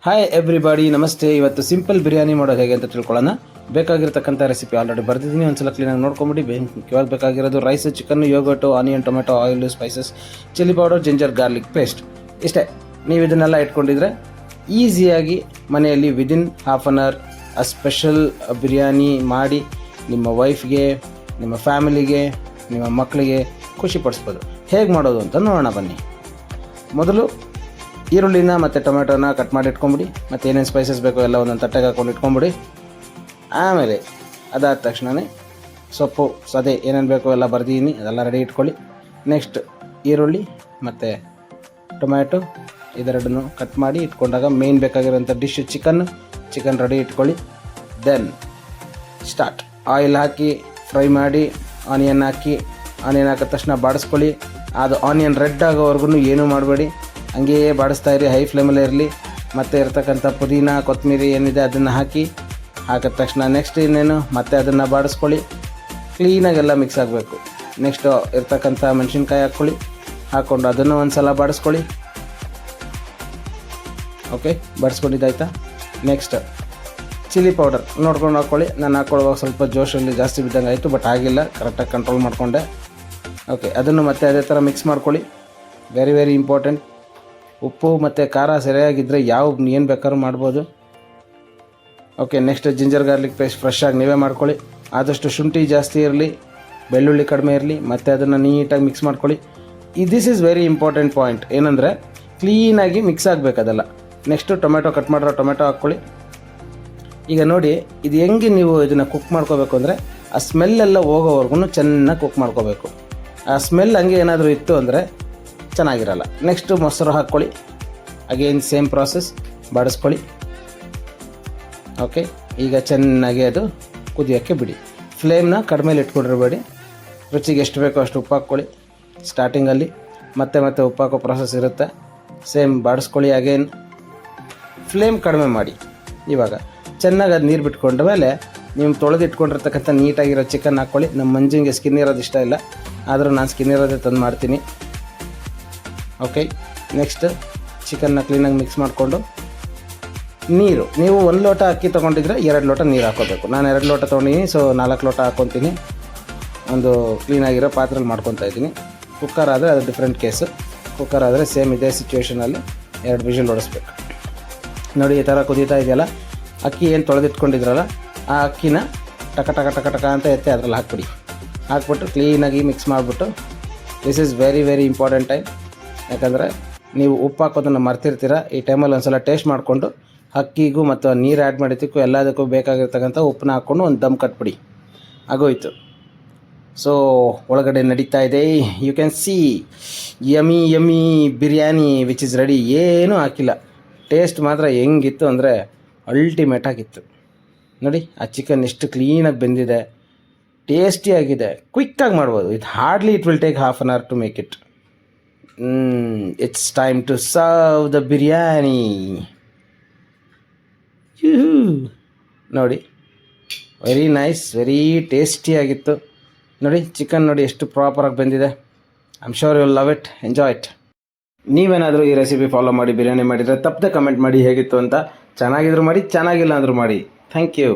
Hi everybody, ನಮಸ್ತೆ. ಇವತ್ತು simple biryani ಮಾಡೋದು ಹೇಗೆ ಅಂತ ತಿಳ್ಕೊಳ್ಳೋಣ. ಬೇಕಾಗಿರ್ತಕ್ಕಂಥ ರೆಸಿಪಿ ಆಲ್ರೆಡಿ ಬರ್ದಿದ್ದೀನಿ, ಒಂದ್ಸಲ ಕ್ಲೀನಾಗಿ ನೋಡ್ಕೊಂಬಿಡಿ. ಮುಖ್ಯವಾಗಿ ಬೇಕಾಗಿರೋದು rice, chicken, yogurt, onion, tomato, oil, spices, chilli powder, ginger garlic paste. ಇಷ್ಟೇ. ನೀವು ಇದನ್ನೆಲ್ಲ ಇಟ್ಕೊಂಡಿದ್ರೆ ಈಸಿಯಾಗಿ ಮನೆಯಲ್ಲಿ ವಿದಿನ್ ಹಾಫ್ ಆನ್ ಅವರ್ ಆ ಸ್ಪೆಷಲ್ ಬಿರಿಯಾನಿ ಮಾಡಿ ನಿಮ್ಮ ವೈಫ್ಗೆ, ನಿಮ್ಮ ಫ್ಯಾಮಿಲಿಗೆ, ನಿಮ್ಮ ಮಕ್ಕಳಿಗೆ ಖುಷಿ ಪಡಿಸ್ಬೋದು. ಹೇಗೆ ಮಾಡೋದು ಅಂತ ನೋಡೋಣ ಬನ್ನಿ. ಮೊದಲು ಈರುಳ್ಳಿನ ಮತ್ತು ಟೊಮೆಟೊನ ಕಟ್ ಮಾಡಿ ಇಟ್ಕೊಂಬಿಡಿ. ಮತ್ತು ಏನೇನು ಸ್ಪೈಸಸ್ ಬೇಕೋ ಎಲ್ಲ ಒಂದೊಂದು ತಟ್ಟೆಗೆ ಹಾಕೊಂಡು ಇಟ್ಕೊಂಬಿಡಿ. ಆಮೇಲೆ ಅದಾದ ತಕ್ಷಣವೇ ಸೊಪ್ಪು, ಸದೆ ಏನೇನು ಬೇಕೋ ಎಲ್ಲ ಬರ್ದಿದ್ದೀನಿ, ಅದೆಲ್ಲ ರೆಡಿ ಇಟ್ಕೊಳ್ಳಿ. ನೆಕ್ಸ್ಟ್ ಈರುಳ್ಳಿ ಮತ್ತು ಟೊಮ್ಯಾಟೊ ಇದೆರಡನ್ನು ಕಟ್ ಮಾಡಿ ಇಟ್ಕೊಂಡಾಗ ಮೇನ್ ಬೇಕಾಗಿರೋಂಥ ಡಿಶ್ ಚಿಕನ್ ರೆಡಿ ಇಟ್ಕೊಳ್ಳಿ. Then start. ಆಯಿಲ್ ಹಾಕಿ ಫ್ರೈ ಮಾಡಿ, ಆನಿಯನ್ ಹಾಕಿದ ತಕ್ಷಣ ಬಾಡಿಸ್ಕೊಳ್ಳಿ. ಅದು ಆನಿಯನ್ ರೆಡ್ ಆಗೋವರೆಗೂ ಏನೂ ಮಾಡಬೇಡಿ, ಹಂಗೆಯೇ ಬಾಡಿಸ್ತಾ ಇರಿ, ಹೈ ಫ್ಲೇಮಲ್ಲೇ ಇರಲಿ. ಮತ್ತು ಇರ್ತಕ್ಕಂಥ ಪುದೀನ, ಕೊತ್ತಂಬರಿ ಏನಿದೆ ಅದನ್ನು ಹಾಕಿದ ತಕ್ಷಣ ನೆಕ್ಸ್ಟ್ ಇನ್ನೇನು ಮತ್ತೆ ಅದನ್ನು ಬಾಡಿಸ್ಕೊಳ್ಳಿ. ಕ್ಲೀನಾಗೆಲ್ಲ ಮಿಕ್ಸ್ ಆಗಬೇಕು. ನೆಕ್ಸ್ಟು ಇರ್ತಕ್ಕಂಥ ಮೆಣಸಿನ್ಕಾಯಿ ಹಾಕ್ಕೊಂಡು ಅದನ್ನು ಒಂದು ಸಲ ಬಾಡಿಸ್ಕೊಳ್ಳಿ. ಓಕೆ, ಬಾಡಿಸ್ಕೊಂಡಿದ್ದಾಯ್ತಾ? ನೆಕ್ಸ್ಟ್ ಚಿಲ್ಲಿ ಪೌಡರ್ ನೋಡ್ಕೊಂಡು ಹಾಕ್ಕೊಳ್ಳಿ. ನಾನು ಹಾಕ್ಕೊಳ್ಳುವಾಗ ಸ್ವಲ್ಪ ಜೋಶಲ್ಲಿ ಜಾಸ್ತಿ ಬಿದ್ದಂಗೆ ಆಯಿತು, ಬಟ್ ಆಗಿಲ್ಲ, ಕರೆಕ್ಟಾಗಿ ಕಂಟ್ರೋಲ್ ಮಾಡಿಕೊಂಡೆ. ಓಕೆ, ಅದನ್ನು ಮತ್ತೆ ಅದೇ ಥರ ಮಿಕ್ಸ್ ಮಾಡ್ಕೊಳ್ಳಿ. Very very important. ಉಪ್ಪು ಮತ್ತು ಖಾರ ಸರಿಯಾಗಿದ್ದರೆ ಏನು ಬೇಕಾದ್ರೂ ಮಾಡ್ಬೋದು. Okay, next ginger garlic paste fresh ಆಗಿ ನೀವೇ ಮಾಡ್ಕೊಳ್ಳಿ. ಆದಷ್ಟು ಶುಂಠಿ ಜಾಸ್ತಿ ಇರಲಿ, ಬೆಳ್ಳುಳ್ಳಿ ಕಡಿಮೆ ಇರಲಿ, ಮತ್ತು ಅದನ್ನು ನೀಟಾಗಿ ಮಿಕ್ಸ್ ಮಾಡ್ಕೊಳ್ಳಿ. This is very important point. ಏನಂದರೆ ಕ್ಲೀನಾಗಿ ಮಿಕ್ಸ್ ಆಗಬೇಕು ಅದೆಲ್ಲ. ನೆಕ್ಸ್ಟು ಟೊಮೆಟೊ ಕಟ್ ಮಾಡಿರೋ ಟೊಮೆಟೊ ಹಾಕ್ಕೊಳ್ಳಿ. ಈಗ ನೋಡಿ, ಇದು ಹೆಂಗೆ ನೀವು ಇದನ್ನು ಕುಕ್ ಮಾಡ್ಕೋಬೇಕು ಅಂದರೆ ಆ ಸ್ಮೆಲ್ಲೆಲ್ಲ ಹೋಗೋವರೆಗೂ ಚೆನ್ನಾಗಿ ಕುಕ್ ಮಾಡ್ಕೋಬೇಕು. ಆ ಸ್ಮೆಲ್ ಹಂಗೆ ಏನಾದರೂ ಇತ್ತು ಅಂದರೆ ಚೆನ್ನಾಗಿರಲ್ಲ. ನೆಕ್ಸ್ಟು ಮೊಸರು ಹಾಕ್ಕೊಳ್ಳಿ. ಅಗೇನ್ ಸೇಮ್ ಪ್ರಾಸೆಸ್, ಬಾಡಿಸ್ಕೊಳ್ಳಿ. ಓಕೆ, ಈಗ ಚೆನ್ನಾಗಿ ಅದು ಕುದಿಯೋಕ್ಕೆ ಬಿಡಿ. ಫ್ಲೇಮ್ನ ಕಡಿಮೆಲಿ ಇಟ್ಕೊಂಡಿರಬೇಡಿ. ರುಚಿಗೆ ಎಷ್ಟು ಬೇಕೋ ಅಷ್ಟು ಉಪ್ಪು ಹಾಕ್ಕೊಳ್ಳಿ. ಸ್ಟಾರ್ಟಿಂಗಲ್ಲಿ ಮತ್ತೆ ಉಪ್ಪು ಹಾಕೋ ಪ್ರಾಸೆಸ್ ಇರುತ್ತೆ. ಸೇಮ್ ಬಾಡಿಸ್ಕೊಳ್ಳಿ. ಅಗೇನ್ ಫ್ಲೇಮ್ ಕಡಿಮೆ ಮಾಡಿ. ಇವಾಗ ಚೆನ್ನಾಗಿ ಅದು ನೀರು ಬಿಟ್ಕೊಂಡ ಮೇಲೆ ನೀವು ತೊಳೆದಿಟ್ಕೊಂಡಿರ್ತಕ್ಕಂಥ ನೀಟಾಗಿರೋ ಚಿಕನ್ ಹಾಕ್ಕೊಳ್ಳಿ. ನಮ್ಮ ಮಂಜಿಂಗೆ ಸ್ಕಿನ್ ಇರೋದು ಇಷ್ಟ ಇಲ್ಲ, ಆದರೂ ನಾನು ಸ್ಕಿನ್ ಇರೋದೇ ತಂದು ಮಾಡ್ತೀನಿ. ಓಕೆ, ನೆಕ್ಸ್ಟ್ ಚಿಕನ್ನ ಕ್ಲೀನಾಗಿ ಮಿಕ್ಸ್ ಮಾಡಿಕೊಂಡು ನೀರು, ನೀವು 1 ಲೋಟ ಅಕ್ಕಿ ತೊಗೊಂಡಿದ್ರೆ 2 ಲೋಟ ನೀರು ಹಾಕೋಬೇಕು. ನಾನು 2 ಲೋಟ ತೊಗೊಂಡಿದ್ದೀನಿ, ಸೊ 4 ಲೋಟ ಹಾಕ್ಕೊತೀನಿ. ಒಂದು ಕ್ಲೀನಾಗಿರೋ ಪಾತ್ರೆಯಲ್ಲಿ ಮಾಡ್ಕೊತಾ ಇದ್ದೀನಿ. ಕುಕ್ಕರ್ ಆದರೆ ಅದು ಡಿಫ್ರೆಂಟ್ ಕೇಸು. ಕುಕ್ಕರ್ ಆದರೆ ಸೇಮ್ ಇದೇ ಸಿಚುವೇಷನಲ್ಲಿ 2 ವಿಷಲ್ ಹೊಡಿಸ್ಬೇಕು. ನೋಡಿ, ಈ ಥರ ಕುದೀತಾ ಇದೆಯಲ್ಲ, ಅಕ್ಕಿ ಏನು ತೊಳೆದಿಟ್ಕೊಂಡಿದ್ರಲ್ಲ ಆ ಅಕ್ಕಿನ ಟಕ ಟಕ ಟಕ ಟಕ ಅಂತ ಎತ್ತಿ ಅದರಲ್ಲಿ ಹಾಕ್ಬಿಟ್ಟು ಕ್ಲೀನಾಗಿ ಮಿಕ್ಸ್ ಮಾಡಿಬಿಟ್ಟು, this is very very important time. ಯಾಕಂದರೆ ನೀವು ಉಪ್ಪು ಹಾಕೋದನ್ನು ಮರ್ತಿರ್ತೀರ. ಈ ಟೈಮಲ್ಲಿ ಒಂದು ಸಲ ಟೇಸ್ಟ್ ಮಾಡಿಕೊಂಡು ಅಕ್ಕಿಗೂ ಮತ್ತು ನೀರು ಆ್ಯಡ್ ಮಾಡಿದ್ದಕ್ಕೂ ಎಲ್ಲದಕ್ಕೂ ಬೇಕಾಗಿರ್ತಕ್ಕಂಥ ಉಪ್ಪನ್ನ ಹಾಕ್ಕೊಂಡು ಒಂದು ದಮ್ ಕಟ್ಬಿಡಿ. ಆಗೋಯ್ತು. ಸೊ ಒಳಗಡೆ ನಡೀತಾ ಇದೆ. You can see yummy biryani which is ready. ಏನೂ ಹಾಕಿಲ್ಲ. ಟೇಸ್ಟ್ ಮಾತ್ರ ಹೆಂಗಿತ್ತು ಅಂದರೆ ಅಲ್ಟಿಮೇಟ್ ಆಗಿತ್ತು. ನೋಡಿ, ಆ ಚಿಕನ್ ಎಷ್ಟು ಕ್ಲೀನಾಗಿ ಬೆಂದಿದೆ, ಟೇಸ್ಟಿಯಾಗಿದೆ, ಕ್ವಿಕ್ಕಾಗಿ ಮಾಡ್ಬೋದು. It will take half an hour to make it. It's time to serve the biryani. ನೋಡಿ, ವೆರಿ ನೈಸ್, ವೆರಿ ಟೇಸ್ಟಿಯಾಗಿತ್ತು. ನೋಡಿ, ಚಿಕನ್ ನೋಡಿ ಎಷ್ಟು ಪ್ರಾಪರಾಗಿ ಬೆಂದಿದೆ. I am sure you will love it, enjoy it. ನೀವೇನಾದರೂ ಈ ರೆಸಿಪಿ ಫಾಲೋ ಮಾಡಿ ಬಿರಿಯಾನಿ ಮಾಡಿದರೆ ತಪ್ಪದೆ ಕಮೆಂಟ್ ಮಾಡಿ ಹೇಗಿತ್ತು ಅಂತ. ಚೆನ್ನಾಗಿದ್ರು ಮಾಡಿ, ಚೆನ್ನಾಗಿಲ್ಲ ಅಂದರೂ ಮಾಡಿ. Thank you.